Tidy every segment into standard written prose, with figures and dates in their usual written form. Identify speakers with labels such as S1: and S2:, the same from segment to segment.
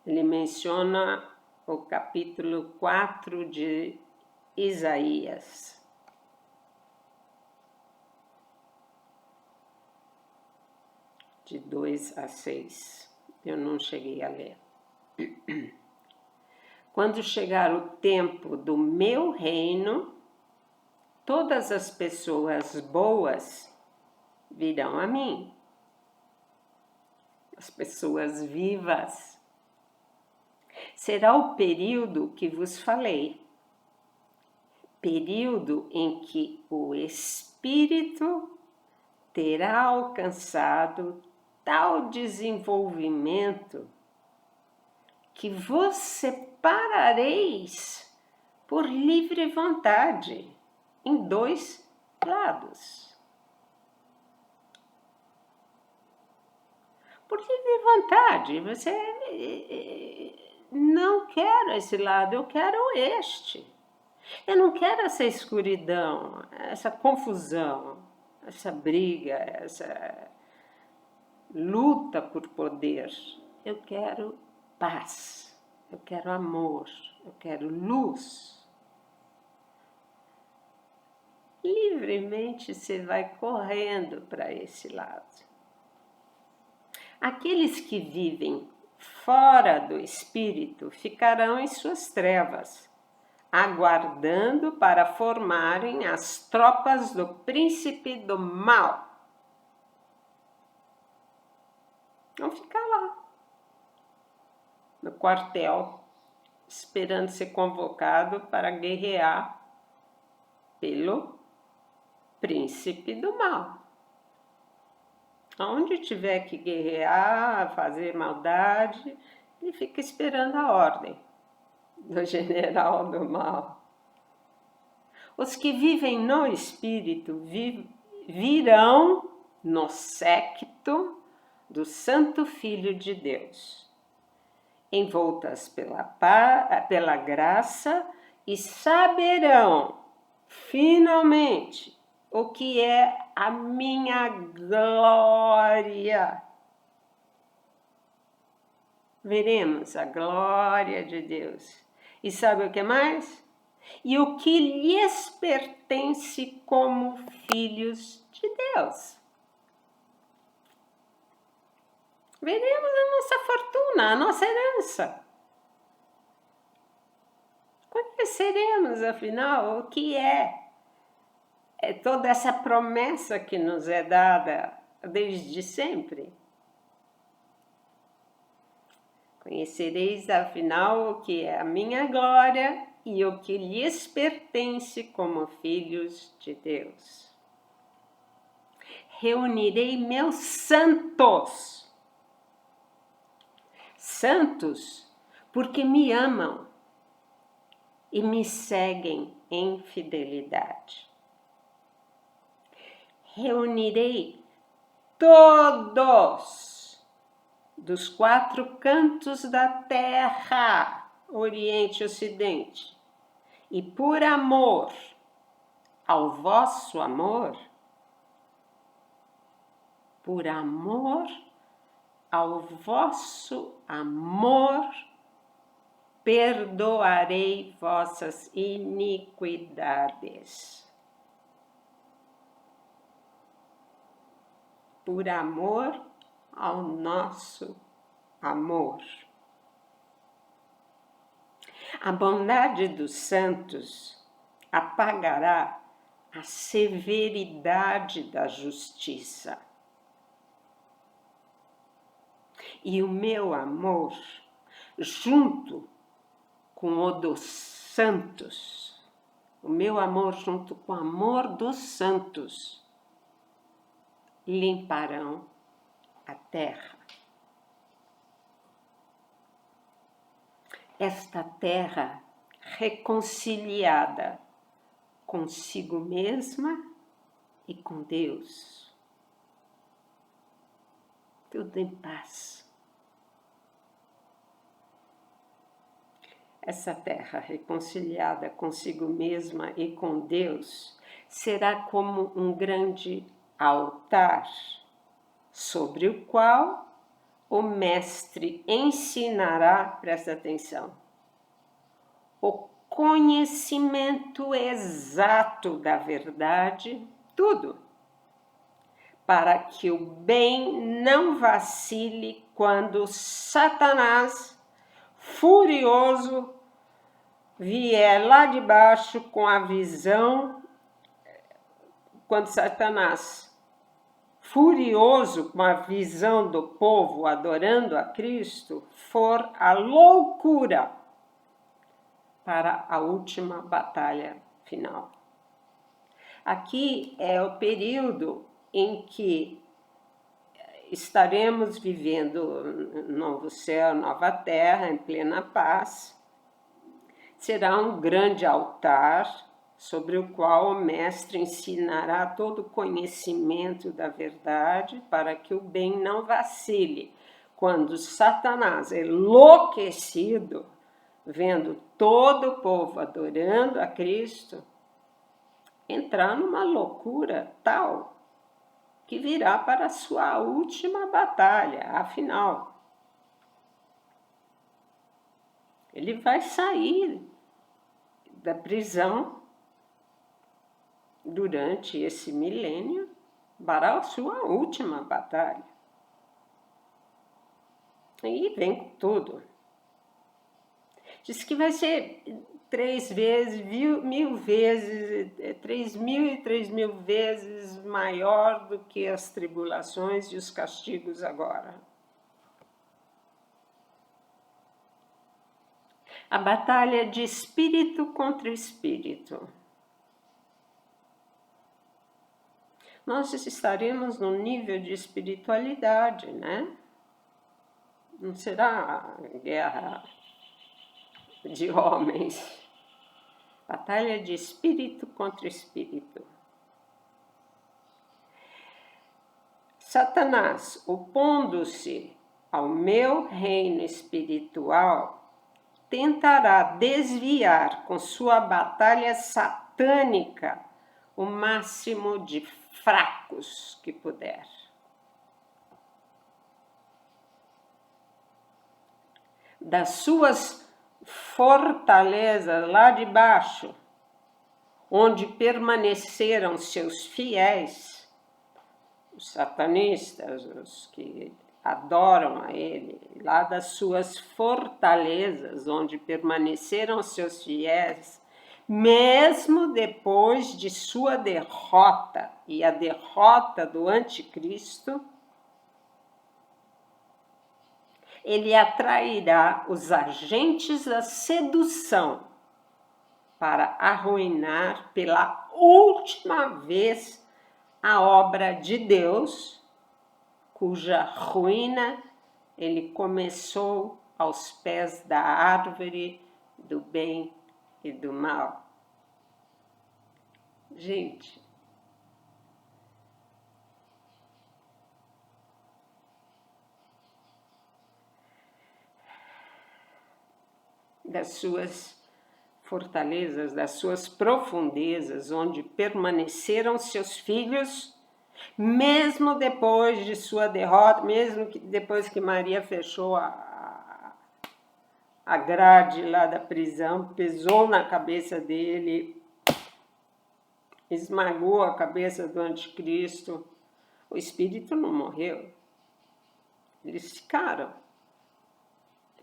S1: ele menciona o capítulo 4 de Isaías. De 2 a 6. Eu não cheguei a ler. Quando chegar o tempo do meu reino, todas as pessoas boas virão a mim. As pessoas vivas. Será o período que vos falei. Período em que o Espírito terá alcançado tal desenvolvimento que vos separareis por livre vontade em 2 lados. Por livre vontade, você não quer esse lado, eu quero este. Eu não quero essa escuridão, essa confusão, essa briga, essa luta por poder. Eu quero paz, eu quero amor, eu quero luz. Livremente você vai correndo para esse lado. Aqueles que vivem fora do Espírito ficarão em suas trevas, aguardando para formarem as tropas do príncipe do mal. Vão ficar lá, no quartel, esperando ser convocado para guerrear pelo príncipe do mal. Onde tiver que guerrear, fazer maldade, ele fica esperando a ordem do general do mal. Os que vivem no Espírito virão no séquito do Santo Filho de Deus, envoltas pela graça, e saberão, finalmente, o que é a minha glória. Veremos a glória de Deus. E sabe o que mais? E o que lhes pertence como filhos de Deus. Veremos a nossa fortuna, a nossa herança. Conheceremos, afinal, o que é toda essa promessa que nos é dada desde sempre. Conhecereis, afinal, o que é a minha glória e o que lhes pertence como filhos de Deus. Reunirei meus santos. Santos, porque me amam e me seguem em fidelidade. Reunirei todos dos 4 cantos da terra, Oriente e Ocidente, e por amor ao vosso amor, por amor ao vosso amor, perdoarei vossas iniquidades. Por amor ao nosso amor. A bondade dos santos apagará a severidade da justiça. E o meu amor, junto com o dos santos, o meu amor junto com o amor dos santos, limparão a terra. Esta terra reconciliada consigo mesma e com Deus. Tudo em paz. Essa terra reconciliada consigo mesma e com Deus será como um grande altar, sobre o qual o mestre ensinará, presta atenção, o conhecimento exato da verdade, tudo, para que o bem não vacile quando Satanás, furioso, vier lá de baixo com a visão, quando Satanás, furioso com a visão do povo adorando a Cristo, for a loucura para a última batalha final. Aqui é o período em que estaremos vivendo novo céu, nova terra, em plena paz. Será um grande altar sobre o qual o mestre ensinará todo o conhecimento da verdade para que o bem não vacile. Quando Satanás, enlouquecido, vendo todo o povo adorando a Cristo, entrar numa loucura tal que virá para a sua última batalha, afinal. Ele vai sair da prisão durante esse milênio para a sua última batalha. E vem com tudo. Diz que vai ser 3 vezes, 1000 vezes, 3.000 e 3.000 vezes maior do que as tribulações e os castigos agora. A batalha de espírito contra espírito. Nós estaremos num nível de espiritualidade, né? Não será guerra de homens. Batalha de espírito contra espírito. Satanás, opondo-se ao meu reino espiritual, tentará desviar com sua batalha satânica o máximo de fracos que puder. Das suas fortalezas lá de baixo, onde permaneceram seus fiéis, os satanistas, os que adoram a ele, lá das suas fortalezas, onde permaneceram seus fiéis, mesmo depois de sua derrota e a derrota do anticristo, ele atrairá os agentes da sedução para arruinar pela última vez a obra de Deus, cuja ruína ele começou aos pés da árvore do bem e do mal. Gente, das suas fortalezas, das suas profundezas, onde permaneceram seus filhos, mesmo depois de sua derrota, mesmo que depois que Maria fechou a grade lá da prisão, pisou na cabeça dele, esmagou a cabeça do anticristo, o espírito não morreu. Eles ficaram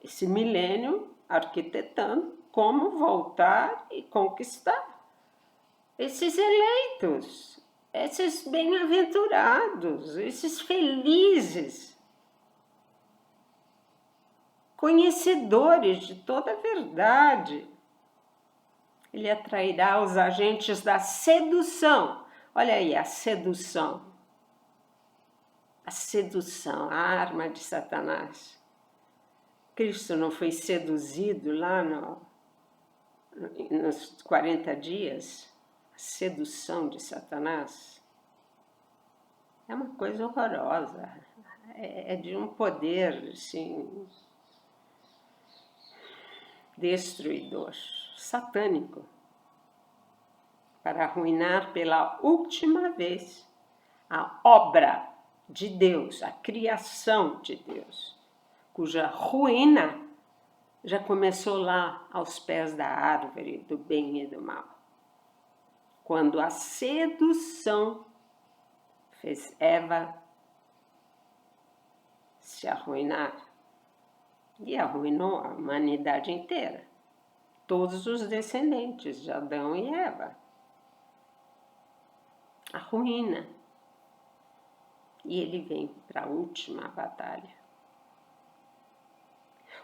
S1: esse milênio arquitetando como voltar e conquistar esses eleitos, esses bem-aventurados, esses felizes, conhecedores de toda a verdade. Ele atrairá os agentes da sedução. Olha aí, a sedução. A sedução, a arma de Satanás. Cristo não foi seduzido lá nos 40 dias? A sedução de Satanás é uma coisa horrorosa. É de um poder, assim, destruidor, satânico, para arruinar pela última vez a obra de Deus, a criação de Deus. cuja ruína já começou lá aos pés da árvore do bem e do mal. Quando a sedução fez Eva se arruinar e arruinou a humanidade inteira, todos os descendentes de Adão e Eva. A ruína. E ele vem para a última batalha.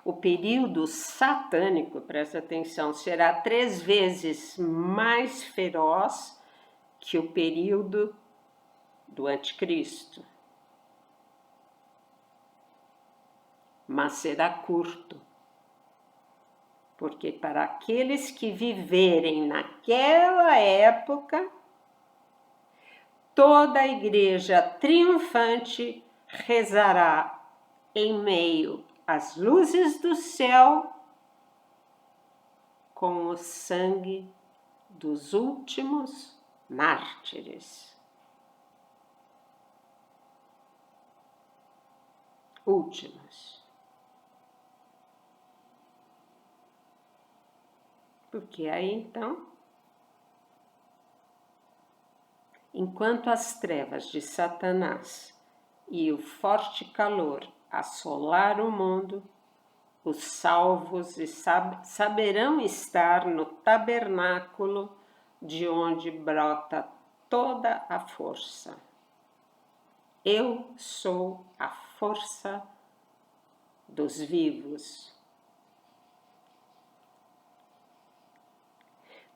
S1: O período satânico, presta atenção, será 3 vezes mais feroz que o período do anticristo. Mas será curto, porque para aqueles que viverem naquela época, toda a igreja triunfante rezará em meio às luzes do céu com o sangue dos últimos mártires. Últimos. Porque aí então, enquanto as trevas de Satanás e o forte calor assolar o mundo, os salvos saberão estar no tabernáculo de onde brota toda a força. Eu sou a força dos vivos.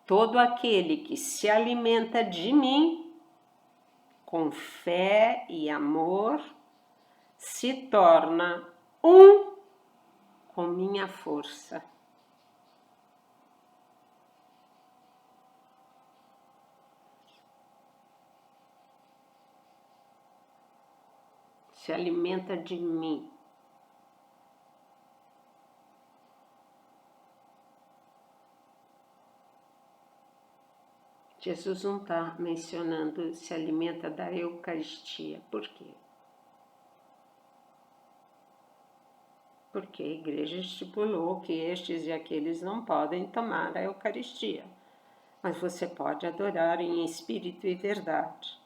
S1: Todo aquele que se alimenta de mim, com fé e amor, se torna um com minha força. Se alimenta de mim. Jesus não está mencionando se alimenta da Eucaristia. Por quê? Porque a igreja estipulou que estes e aqueles não podem tomar a Eucaristia. Mas você pode adorar em espírito e verdade.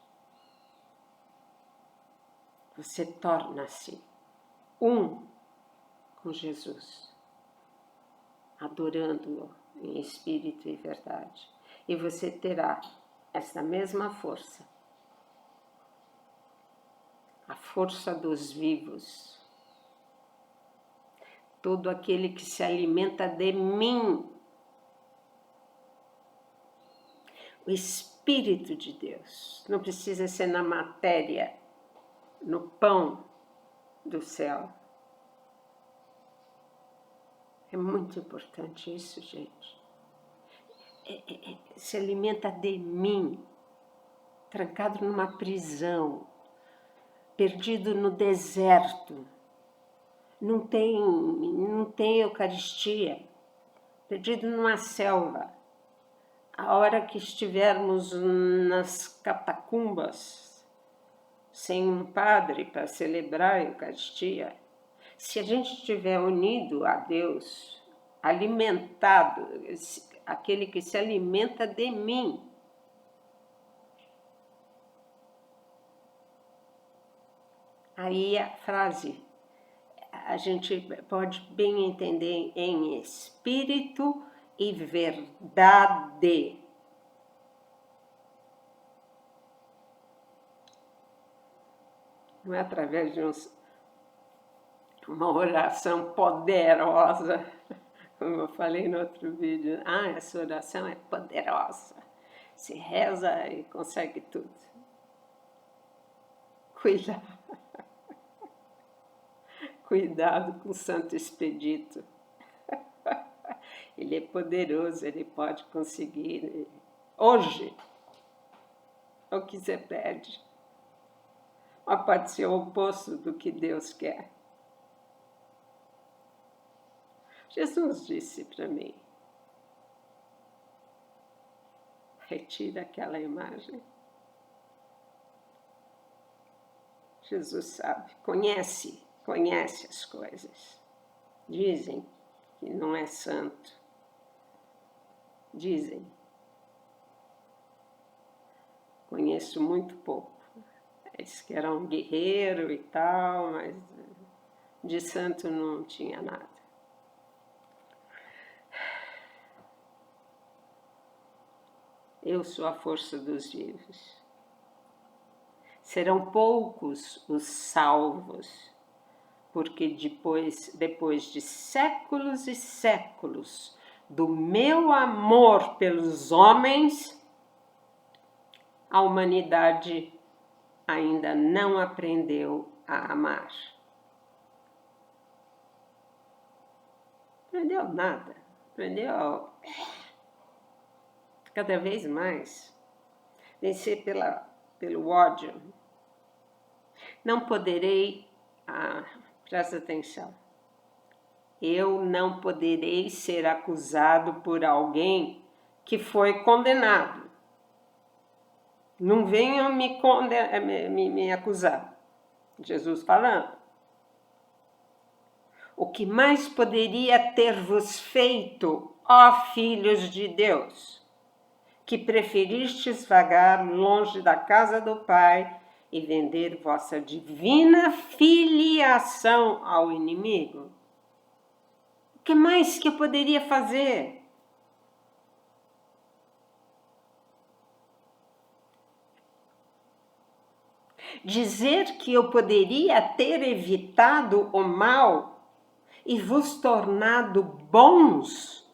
S1: Você torna-se um com Jesus, adorando-o em espírito e verdade. E você terá essa mesma força, a força dos vivos. Todo aquele que se alimenta de mim, o Espírito de Deus, não precisa ser na matéria, no pão do céu. É muito importante isso, gente. Se alimenta de mim, trancado numa prisão, perdido no deserto, não tem Eucaristia, perdido numa selva. A hora que estivermos nas catacumbas, sem um padre para celebrar a Eucaristia, se a gente estiver unido a Deus, alimentado, aquele que se alimenta de mim, aí a frase a gente pode bem entender em espírito e verdade. Não é através de uma oração poderosa, como eu falei no outro vídeo. Essa oração é poderosa. Se reza e consegue tudo. Cuidado com o Santo Expedito. Ele é poderoso, ele pode conseguir hoje o que você pede. Mas pode ser o oposto do que Deus quer. Jesus disse para mim, retira aquela imagem. Jesus sabe, conhece as coisas. Dizem que não é santo. Dizem. Conheço muito pouco. Diz que era um guerreiro e tal, mas de santo não tinha nada. Eu sou a força dos vivos. Serão poucos os salvos, porque depois de séculos e séculos do meu amor pelos homens, a humanidade ainda não aprendeu a amar. Aprendeu nada. Aprendeu cada vez mais vencer pelo ódio. Não poderei, presta atenção, eu não poderei ser acusado por alguém que foi condenado. Não venham me acusar. Jesus falando. O que mais poderia ter-vos feito, ó filhos de Deus, que preferistes vagar longe da casa do Pai e vender vossa divina filiação ao inimigo? O que mais que eu poderia fazer? Dizer que eu poderia ter evitado o mal e vos tornado bons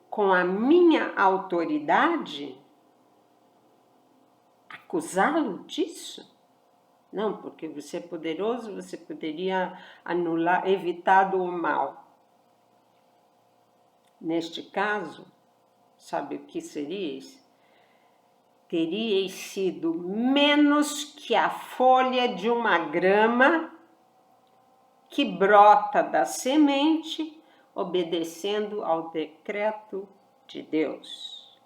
S1: com a minha autoridade? Acusá-lo disso? Não, porque você é poderoso, você poderia evitar o mal. Neste caso, sabe o que seríeis? Teríeis sido menos que a folha de uma grama que brota da semente, obedecendo ao decreto de Deus.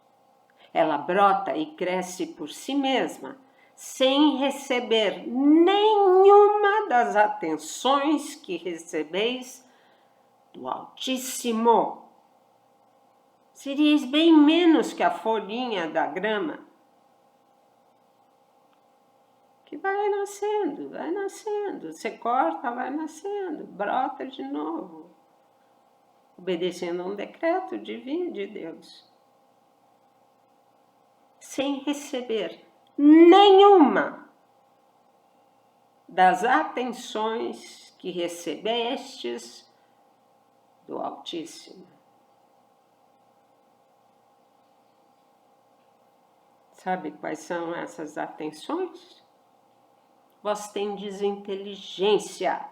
S1: Ela brota e cresce por si mesma, sem receber nenhuma das atenções que recebeis do Altíssimo. Seríeis bem menos que a folhinha da grama, que vai nascendo, você corta, vai nascendo, brota de novo, obedecendo a um decreto divino de Deus, sem receber nenhuma das atenções que recebestes do Altíssimo. Sabe quais são essas atenções? Vós tendes inteligência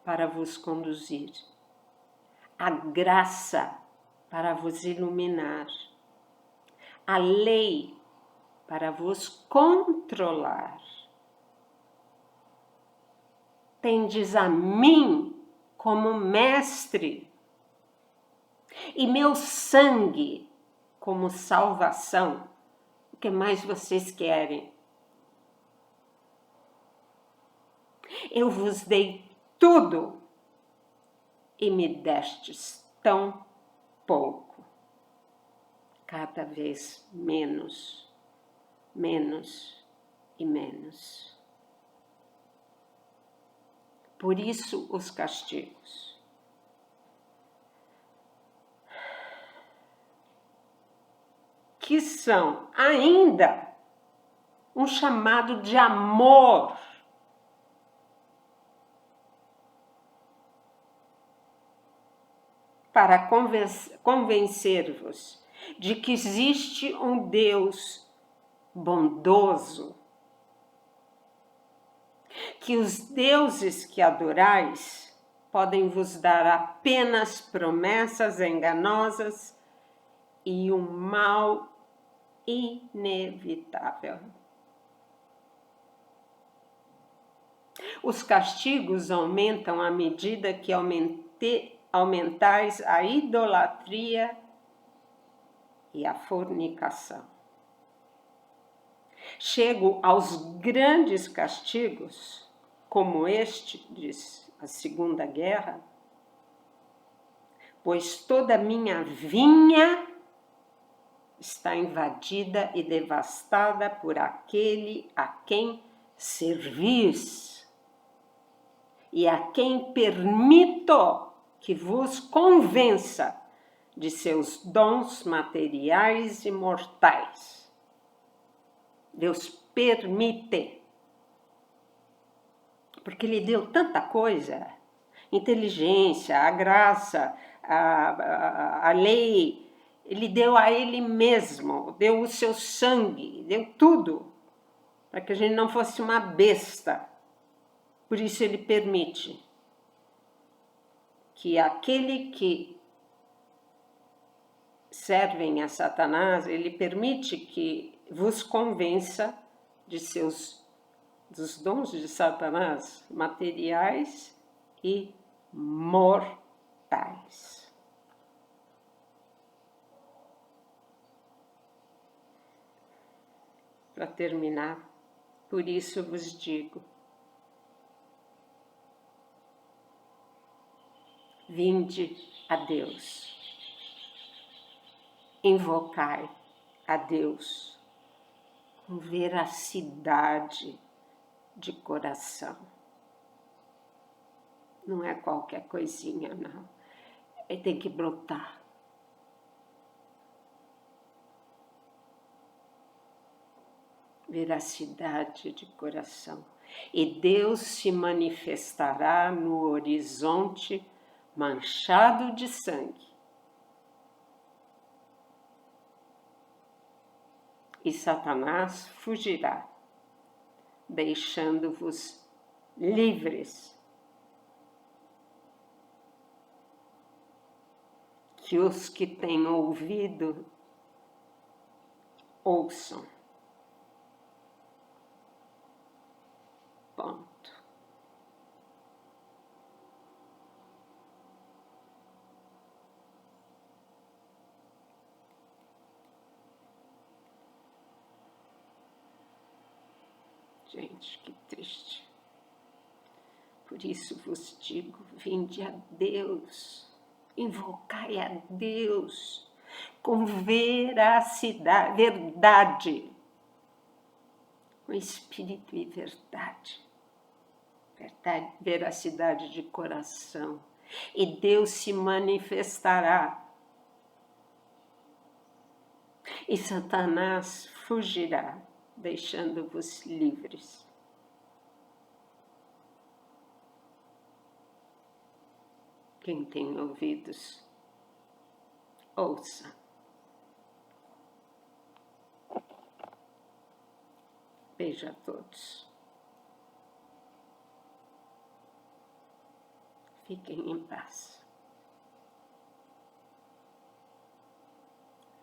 S1: para vos conduzir, a graça para vos iluminar, a lei para vos controlar. Tendes a mim como mestre e meu sangue como salvação. O que mais vocês querem? Eu vos dei tudo e me destes tão pouco. Cada vez menos, menos e menos. Por isso os castigos. Que são ainda um chamado de amor. Para convencer-vos de que existe um Deus bondoso, que os deuses que adorais podem vos dar apenas promessas enganosas e um mal inevitável. Os castigos aumentam à medida que aumentais a idolatria e a fornicação. Chego aos grandes castigos, como este, diz a Segunda Guerra, pois toda minha vinha está invadida e devastada por aquele a quem servis e a quem permito que vos convença de seus dons materiais e mortais. Deus permite, porque Ele deu tanta coisa, inteligência, a graça, a lei, Ele deu a Ele mesmo, deu o seu sangue, deu tudo, para que a gente não fosse uma besta. Por isso Ele permite que aquele que servem a Satanás, Ele permite que vos convença dos dons de Satanás, materiais e mortais. Para terminar, por isso vos digo, vinde a Deus, invocai a Deus com veracidade de coração. Não é qualquer coisinha, não. Tem que brotar. Veracidade de coração. E Deus se manifestará no horizonte manchado de sangue. E Satanás fugirá, deixando-vos livres. Que os que têm ouvido, ouçam. Ponto. Gente, que triste. Por isso vos digo, vinde a Deus, invocai a Deus com veracidade, verdade, com espírito e verdade, veracidade de coração, e Deus se manifestará, e Satanás fugirá, deixando-vos livres. Quem tem ouvidos, ouça. Beijo a todos. Fiquem em paz.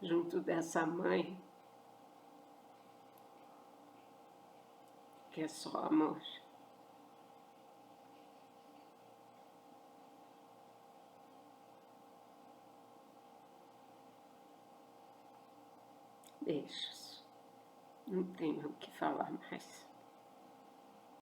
S1: Junto dessa mãe, que é só amor. Beijos. Não tenho o que falar mais.